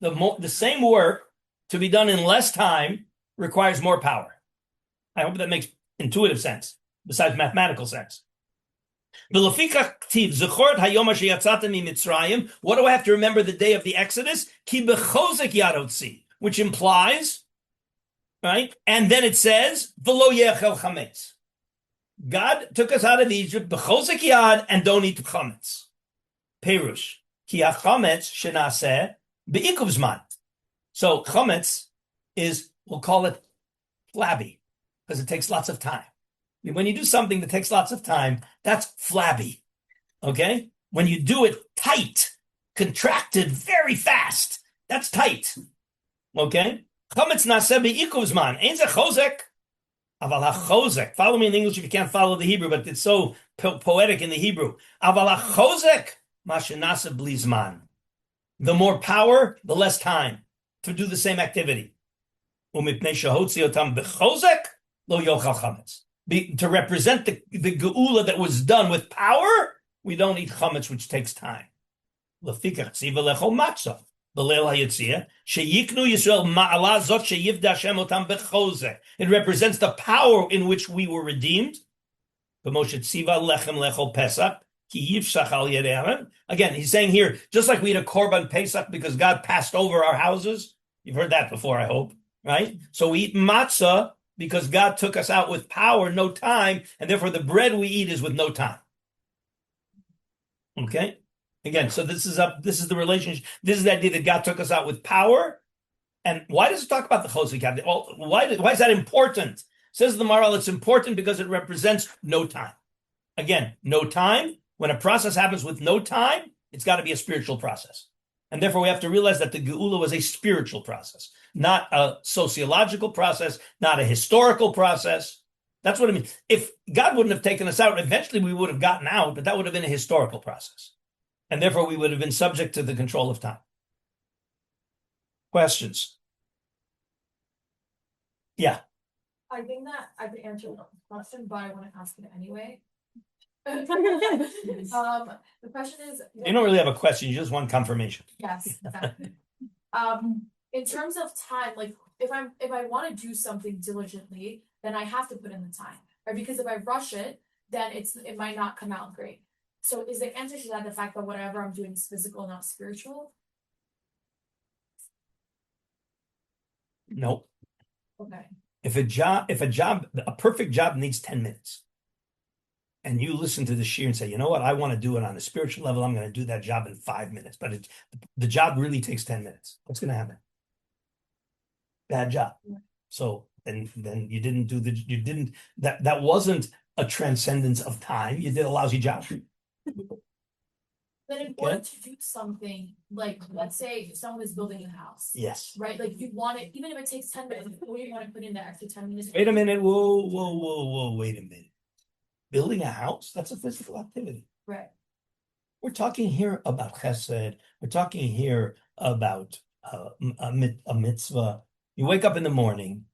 The same work to be done in less time requires more power. I hope that makes intuitive sense, besides mathematical sense. What do I have to remember the day of the Exodus? Which implies, right? And then it says, God took us out of Egypt, b'chozek yad, and don't eat chametz. Perush. Ki ha-chametz shenaseh be'ikuv zman. So chametz is, we'll call it flabby, because it takes lots of time. When you do something that takes lots of time, that's flabby, okay? When you do it tight, contracted very fast, that's tight, okay? Chametz naseh be'ikuv zman. Ein ze chozek. Aval hachozek. Follow me in English if you can't follow the Hebrew, but it's so poetic in the Hebrew. Aval hachozek ma shenaseh bli zman. The more power, the less time to do the same activity. Umipnei shehotzi otam bechozek lo yochal chametz. To represent the geula that was done with power, we don't eat chametz, which takes time. Lefikach tziva lechol matzah. It represents the power in which we were redeemed. Again, he's saying here, just like we had a korban Pesach because God passed over our houses. You've heard that before, I hope, right? So we eat matzah because God took us out with power, no time, and therefore the bread we eat is with no time. Okay? Again, so this is the relationship. This is the idea that God took us out with power. And why does it talk about the chosik? Well, why is that important? Says the Maral, it's important because it represents no time. Again, no time. When a process happens with no time, it's got to be a spiritual process. And therefore, we have to realize that the Geula was a spiritual process, not a sociological process, not a historical process. That's what I mean. If God wouldn't have taken us out, eventually we would have gotten out, but that would have been a historical process. And therefore, we would have been subject to the control of time. Questions? Yeah. I think that I could answer the question, but I want to ask it anyway. The question is. You don't really have a question. You just want confirmation. Yes, exactly. In terms of time, like if I want to do something diligently, then I have to put in the time, right? Because if I rush it, then it might not come out great. So is the answer to that the fact that whatever I'm doing is physical, not spiritual? No. Okay. If a perfect job needs 10 minutes, and you listen to the shir and say, you know what, I want to do it on a spiritual level, I'm going to do that job in 5 minutes, but the job really takes 10 minutes. What's going to happen? Bad job. Yeah. So then you didn't that wasn't a transcendence of time. You did a lousy job. But in order to do something, like let's say someone is building a house. Yes. Right? Like you want it, even if it takes 10 minutes, or you want to put in the extra 10 minutes. Wait a minute. Whoa, wait a minute. Building a house, that's a physical activity. Right. We're talking here about chesed. We're talking here about a mitzvah. You wake up in the morning.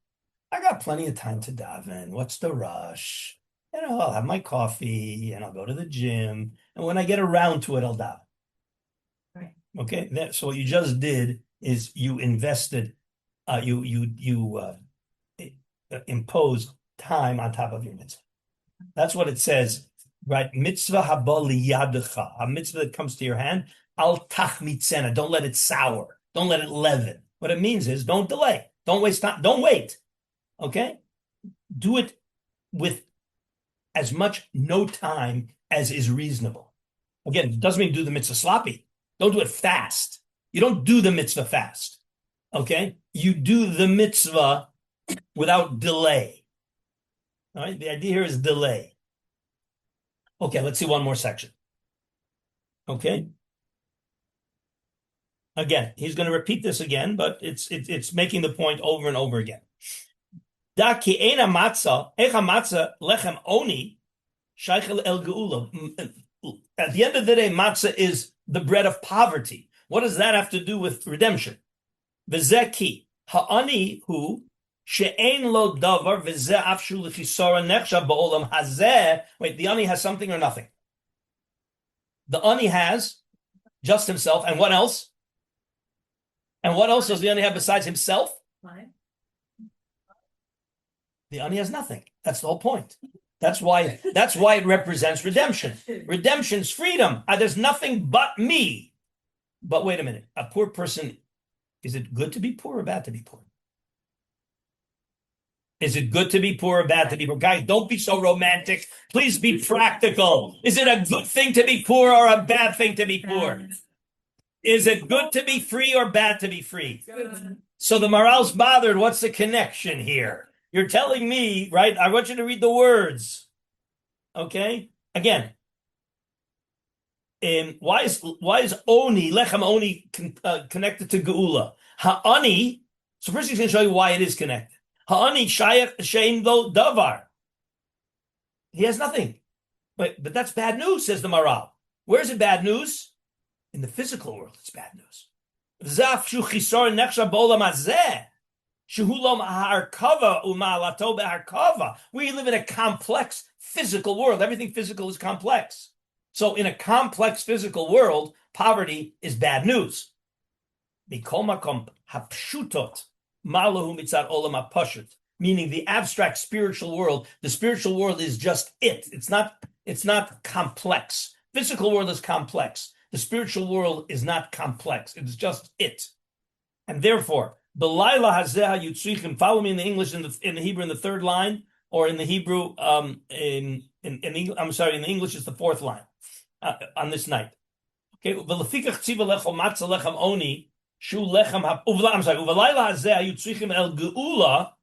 I got plenty of time to daven. What's the rush? I'll have my coffee and I'll go to the gym. And when I get around to it, I'll daven. Right. Okay. So what you just did is you invested. You imposed time on top of your mitzvah. That's what it says, right? Mitzvah haba liyadecha, a mitzvah that comes to your hand. Al tachmitzena, don't let it sour, don't let it leaven. What it means is, don't delay, don't waste time, don't wait. Okay, do it with as much no time as is reasonable. Again, it doesn't mean do the mitzvah sloppy. Don't do it fast. You don't do the mitzvah fast. Okay, you do the mitzvah without delay. All right, the idea here is delay. Okay, let's see one more section. Okay. Again, he's going to repeat this again, but it's making the point over and over again. Da ki ena matzah, echa matzah lechem oni, shaychel el geula. At the end of the day, matzah is the bread of poverty. What does that have to do with redemption? V'zeki ha'ani hu. She'ein lo davar v'zeh afshu l'chisora nechshav ba'olam hazeh. Wait, the ani has something or nothing? The ani has just himself, and what else? And what else does the ani have besides himself? Fine. The ani has nothing. That's the whole point. That's why it represents redemption. Redemption's freedom. There's nothing but me. But wait a minute. A poor person, is it good to be poor or bad to be poor? Is it good to be poor or bad to be poor? Guys, don't be so romantic. Please be practical. Is it a good thing to be poor or a bad thing to be poor? Is it good to be free or bad to be free? So the morale's bothered. What's the connection here? You're telling me, right? I want you to read the words. Okay? Again. Why is Oni, Lechem Oni, connected to Geula? Ha'ani So first he's going to show you why it is connected. Ha'ani shayach shein lo davar. He has nothing. But that's bad news, says the Maral. Where is it bad news? In the physical world, it's bad news. Zaf shu chisor nechsha b'olam hazeh. Shehulom ha'arkava u'ma'alato be'arkava. We live in a complex physical world. Everything physical is complex. So in a complex physical world, poverty is bad news. Mikol makom hapshutot malahu mitzad olam ha'pashut. Meaning the abstract spiritual world, the spiritual world is just it. It's not complex. Physical world is complex. The spiritual world is not complex. It's just it. And therefore, B'layla hazeh yutzrichim. Follow me in the English, in the Hebrew, in the third line, or in the Hebrew, in the English it's the fourth line on this night. Okay. V'lefikach tziva lechem matzah lechem oni shu lechem U'v'layla hazeh yutzrichim el geula.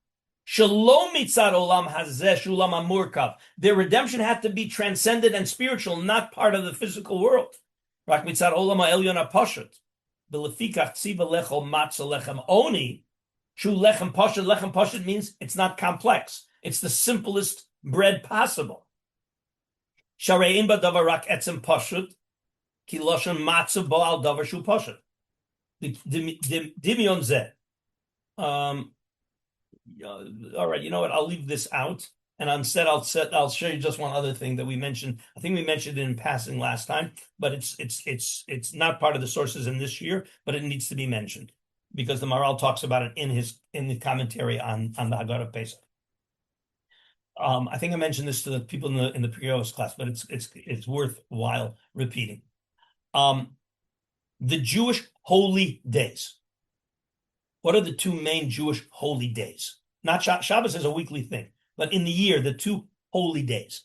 Shalom mitzad olam hazeh shulam amurkav. Their redemption had to be transcended and spiritual, not part of the physical world. Rak mitzad olam ha'elyon ha'pashut. B'lefikach tziva lecho matzah lechem oni shu lechem pashut. Lechem pashut means it's not complex. It's the simplest bread possible. Sharein b'davar rak etzem pashut ki loshen matzah bo al davar shu pashut. Dimion zeh. All right, you know what? I'll leave this out, and instead I'll show you just one other thing that we mentioned. I think we mentioned it in passing last time, but it's not part of the sources in this year, but it needs to be mentioned because the Maral talks about it in the commentary on the Haggadah of Pesach. I think I mentioned this to the people in the Prios class, but it's worthwhile repeating. The Jewish holy days. What are the two main Jewish holy days? Not Shabbos is a weekly thing, but in the year, the two holy days.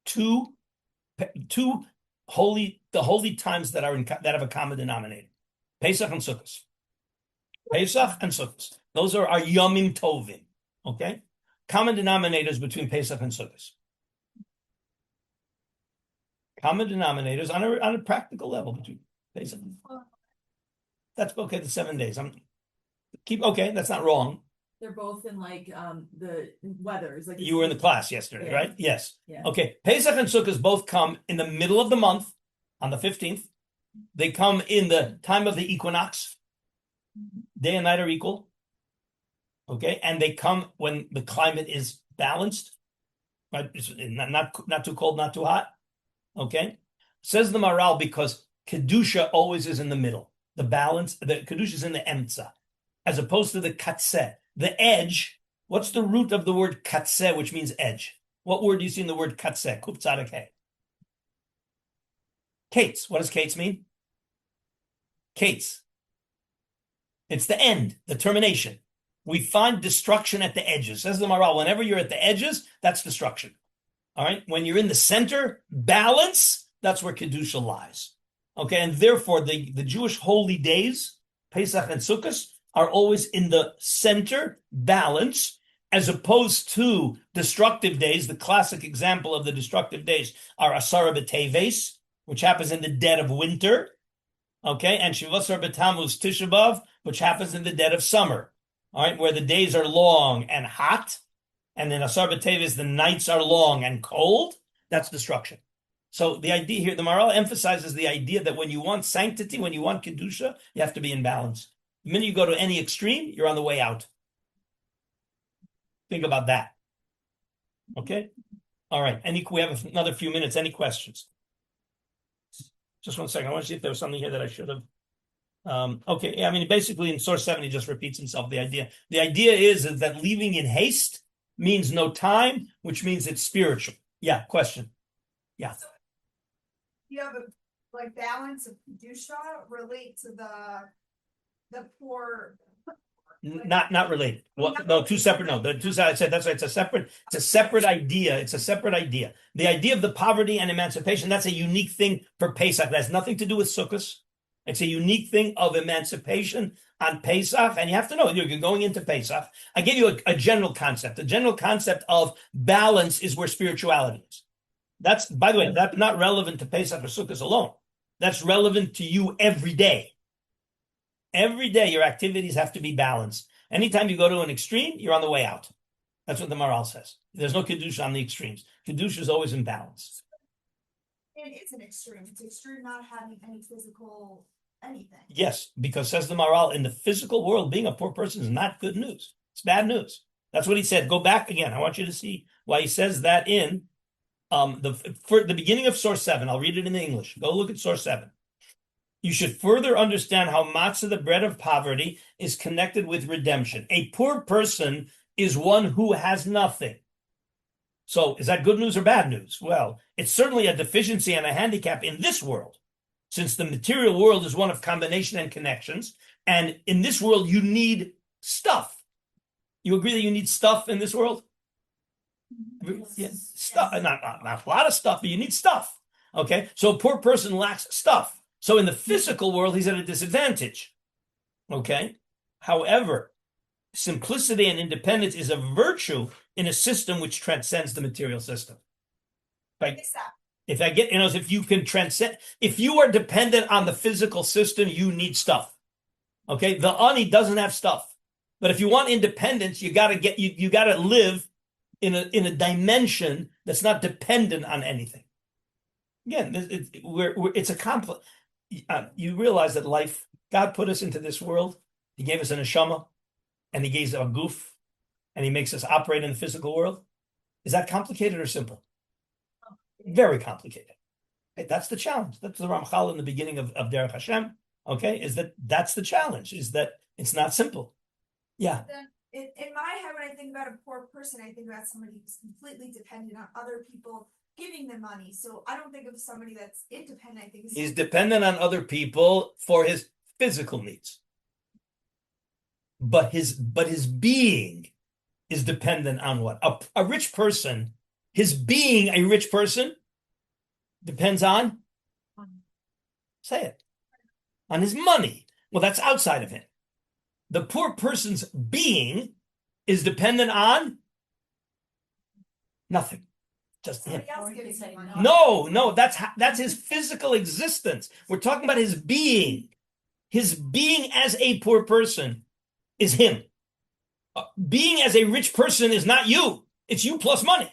The holy times that have a common denominator. Pesach and Sukkot. Pesach and Sukkot. Those are our Yomim Tovim. Okay? Common denominators between Pesach and Sukkot. Common denominators on a practical level between Pesach. That's okay. The 7 days. Okay. That's not wrong. They're both in like the weathers. Like You were in the class yesterday, right? Yes. Yeah. Okay. Pesach and Sukkot both come in the middle of the month on the 15th. They come in the time of the equinox. Day and night are equal. Okay. And they come when the climate is balanced. Right? It's not too cold, not too hot. Okay. Says the Maral because Kedusha always is in the middle. The balance, the Kedusha is in the Emtza, as opposed to the Katzeh. The edge, what's the root of the word Katzeh, which means edge? What word do you see in the word Katzeh? Kuf Tzadik He. Kates. What does Kates mean? Kates. It's the end, the termination. We find destruction at the edges. Says the Maral, whenever you're at the edges, that's destruction. All right? When you're in the center, balance, that's where Kedusha lies. Okay, and therefore the Jewish holy days, Pesach and Sukkot, are always in the center, balance, as opposed to destructive days. The classic example of the destructive days are Asara B'Teves, which happens in the dead of winter, okay, and Shivasar B'Tammuz Tisha B'Av, which happens in the dead of summer, all right, where the days are long and hot, and in Asar B'Teves, the nights are long and cold. That's destruction. So the idea here, the Maral emphasizes the idea that when you want sanctity, when you want Kedusha, you have to be in balance. The minute you go to any extreme, you're on the way out. Think about that. Okay? All right. We have another few minutes. Any questions? Just 1 second. I want to see if there was something here that I should have. Okay. Yeah, I mean, basically in source 7, he just repeats himself. The idea is that leaving in haste means no time, which means it's spiritual. Yeah. Question. Yeah. You have a balance of Kedusha relate to the poor. Not related. Well, no, two separate. No, the two sides. I said that's right. It's a separate idea. It's a separate idea. The idea of the poverty and emancipation. That's a unique thing for Pesach. That has nothing to do with Sukkot. It's a unique thing of emancipation on Pesach, and you have to know you're going into Pesach. I gave you a general concept. The general concept of balance is where spirituality is. That's, by the way, that's not relevant to Pesach or Sukkot alone. that's relevant to you every day. Every day, your activities have to be balanced. Anytime you go to an extreme, you're on the way out. That's what the moral says. There's no kedusha on the extremes. Kedusha is always in balance. It is an extreme. It's extreme not having any physical anything. Yes, because says the moral, in the physical world, being a poor person is not good news. It's bad news. That's what he said. Go back again. I want you to see why he says that in the beginning of source 7. I'll read it in the English. Go look at source 7. You should further understand how matzah, the bread of poverty, is connected with redemption. A poor person is one who has nothing. So is that good news or bad news? Well, it's certainly a deficiency and a handicap in this world, since the material world is one of combination and connections. And in this world, you need stuff. You agree that you need stuff in this world? Yeah, stuff, not a lot of stuff, but you need stuff. Okay, so a poor person lacks stuff. So in the physical world, he's at a disadvantage. Okay, however, simplicity and independence is a virtue in a system which transcends the material system. Right? If I get, if you can transcend, if you are dependent on the physical system, you need stuff. Okay, the ani doesn't have stuff, but if you want independence, you got to you got to live in a dimension that's not dependent on anything. Again, it's a complex. You realize that life, God put us into this world. He gave us an neshama, and He gave us a goof, and He makes us operate in the physical world. Is that complicated or simple? Very complicated. Okay, that's the challenge. That's the Ramchal in the beginning of Derech Hashem. Okay, that's the challenge, is that it's not simple. Yeah. Then in my head, when I think about a poor person, I think about somebody who's completely dependent on other people giving them money. So I don't think of somebody that's independent. I think He's dependent on other people for his physical needs. But his being is dependent on what? A rich person, his being a rich person depends on, say it, on his money. Well, that's outside of him. The poor person's being is dependent on nothing. Just him. No, that's his physical existence. We're talking about his being. His being as a poor person is him. Being as a rich person is not you. It's you plus money.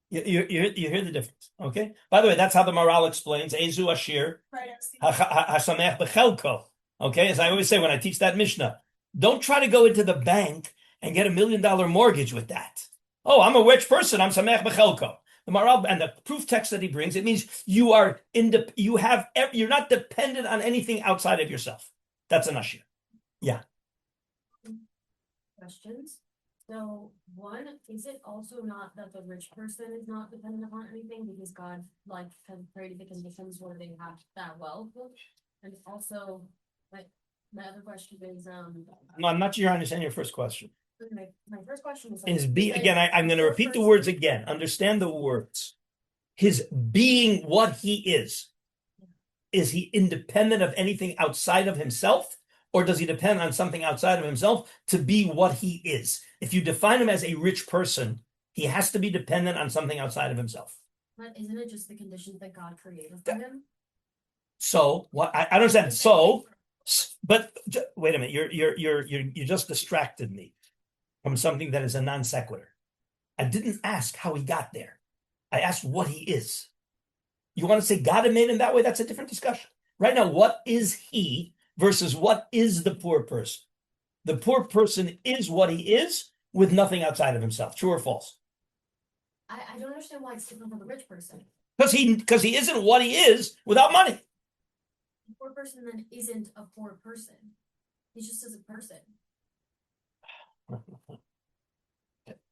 You hear the difference, okay? By the way, that's how the moral explains. Ezu Ashir, Hasamech Bechelko. Okay, as I always say when I teach that Mishnah, don't try to go into the bank and get $1 million mortgage with that. Oh, I'm a rich person. I'm Samech Bechelko. The moral and the proof text that he brings, it means you're not dependent on anything outside of yourself. That's an ashir. Yeah. Questions. So one, is it also not that the rich person is not dependent upon anything because God has created the conditions where they have that wealth? And also, my other question is No, I'm not sure I understand your first question. my first question is again, I'm going to repeat the words again. Understand the words. His being what he is he independent of anything outside of himself? Or does he depend on something outside of himself to be what he is? If you define him as a rich person, he has to be dependent on something outside of himself. But isn't it just the conditions that God created for him? So what? I understand. So, but wait a minute. You just distracted me from something that is a non sequitur. I didn't ask how he got there. I asked what he is. You want to say God made him that way? That's a different discussion. Right now, what is he versus what is the poor person? The poor person is what he is with nothing outside of himself. True or false? I don't understand why it's different from the rich person. Because he isn't what he is without money. The poor person then isn't a poor person. He's just as a person.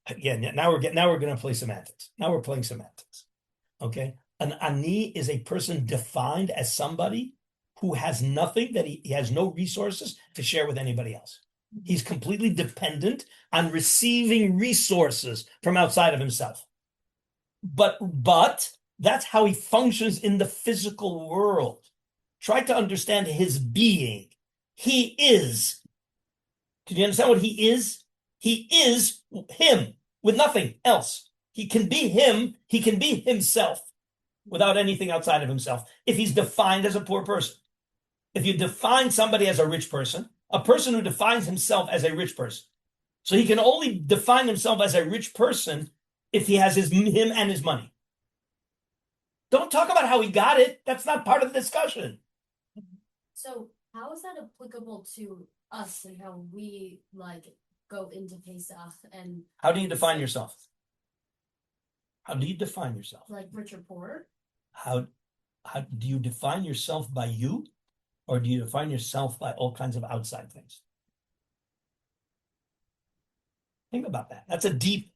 Again, now we're going to play semantics. Now we're playing semantics. Okay, an ani is a person defined as somebody who has nothing, that he has no resources to share with anybody else. He's completely dependent on receiving resources from outside of himself. But that's how he functions in the physical world. Try to understand his being. He is. Can you understand what he is? He is him with nothing else. He can be him. He can be himself. without anything outside of himself, if he's defined as a poor person. If you define somebody as a rich person, a person who defines himself as a rich person, so he can only define himself as a rich person if he has him and his money. Don't talk about how he got it. That's not part of the discussion. So how is that applicable to us and how we like go into Pesach and How do you define yourself? How do you define yourself? like rich or poor? How do you define yourself by you, or do you define yourself by all kinds of outside things? Think about that. That's a deep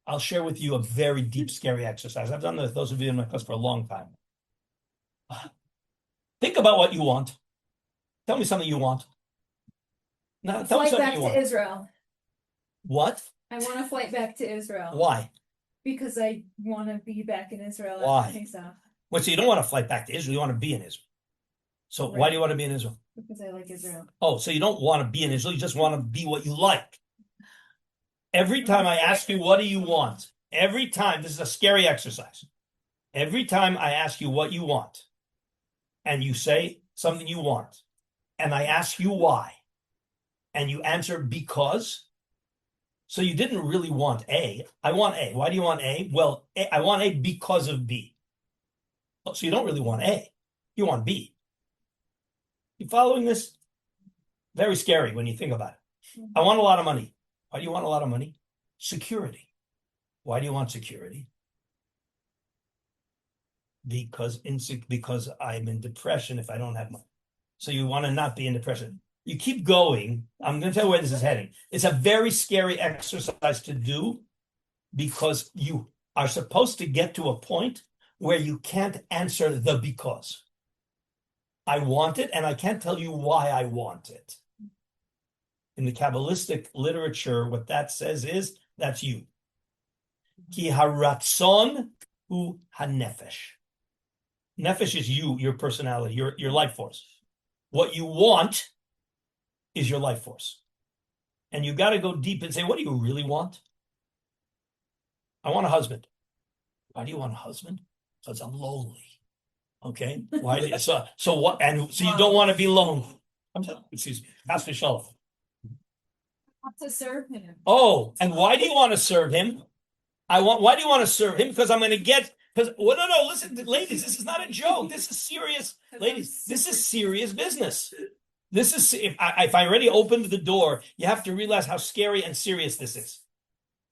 I'll share with you a very deep, scary exercise. I've done this with those of you in my class for a long time. Think about what you want. Tell me something you want. No, tell me Flight something back you to want. Israel. What? I want to flight back to Israel. Why? Because I want to be back in Israel. Why? After Pesach. Well, so you don't want to fly back to Israel. You want to be in Israel. So why Right. do you want to be in Israel? Because I like Israel. Oh, so you don't want to be in Israel. You just want to be what you like. Every time I ask you, what do you want? Every time, this is a scary exercise. Every time I ask you what you want, and you say something you want, and I ask you why, and you answer because, so you didn't really want A. I want A. Why do you want A? Well, I want A because of B. Oh, so you don't really want A. You want B. You following this? Very scary when you think about it. I want a lot of money. Why do you want a lot of money? Security. Why do you want security? Because I'm in depression if I don't have money. So you want to not be in depression. You keep going. I'm going to tell you where this is heading. It's a very scary exercise to do because you are supposed to get to a point where you can't answer the because. I want it, and I can't tell you why I want it. In the Kabbalistic literature, what that says is, that's you. Ki haratzon hu hanefesh. Nefesh is you, your personality, your life force. What you want is your life force. And you got to go deep and say, what do you really want? I want a husband. Why do you want a husband? Because I'm lonely. Okay. Why? So what? And so you don't want to be lonely. Excuse me. Ask me, Shalom. Want to serve him. Oh, and why do you want to serve him? Why do you want to serve him? Because I'm going to get. Because no. Listen, ladies, this is not a joke. This is serious, ladies. This is serious business. This is if I already opened the door, you have to realize how scary and serious this is.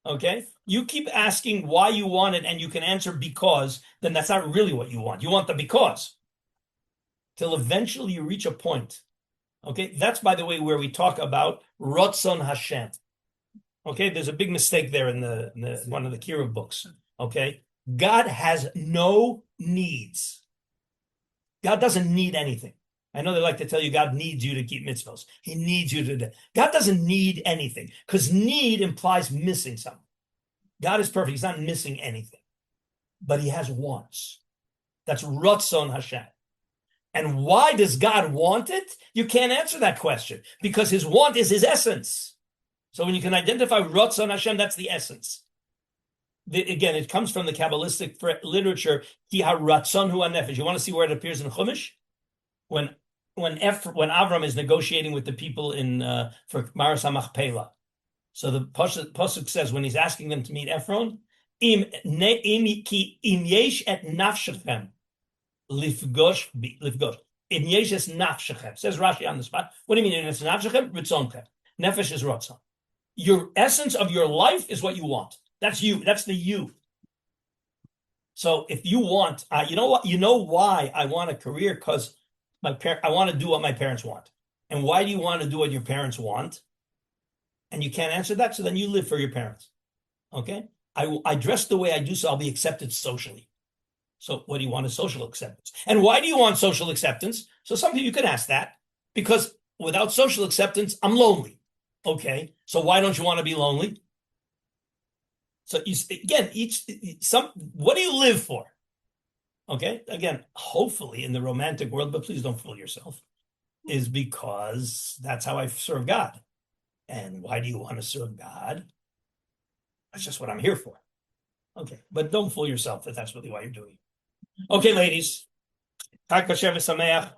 Okay, you keep asking why you want it, and you can answer because. Then that's not really what you want. You want the because. Till eventually you reach a point. Okay, that's by the way where we talk about Ratzon Hashem. Okay, there's a big mistake there in the one of the Kiruv books. Okay, God has no needs. God doesn't need anything. I know they like to tell you God needs you to keep mitzvos. He needs you to. God doesn't need anything because need implies missing something. God is perfect. He's not missing anything, but he has wants. That's Ratzon Hashem. And why does God want it? You can't answer that question because his want is his essence. So when you can identify Ratzon Hashem, that's the essence. Again, it comes from the Kabbalistic literature. Ki haratzon hu hanefesh. You want to see where it appears in Chumash? When Avram is negotiating with the people for Maras HaMachpelah. So the Pasuk says when he's asking them to meet Ephron, im yesh et nafshechem lifgosh. Im yesh es nafshechem. Says Rashi on the spot. What do you mean? It's nafshechem? Ritzonchem. Nefesh is rotzon. Your essence of your life is what you want. That's you. That's the you. So if you want, you know what? You know why I want a career? Because I want to do what my parents want. And why do you want to do what your parents want? And you can't answer that, so then you live for your parents. Okay? I dress the way I do, so I'll be accepted socially. So what do you want is social acceptance. And why do you want social acceptance? So some people you can ask that, because without social acceptance, I'm lonely. Okay, so why don't you want to be lonely? So what do you live for? Okay, again, hopefully in the romantic world, but please don't fool yourself, is because that's how I serve God. And why do you want to serve God? That's just what I'm here for. Okay, but don't fool yourself that that's really why you're doing it. Okay, ladies. Chag Kasher v'Sameach.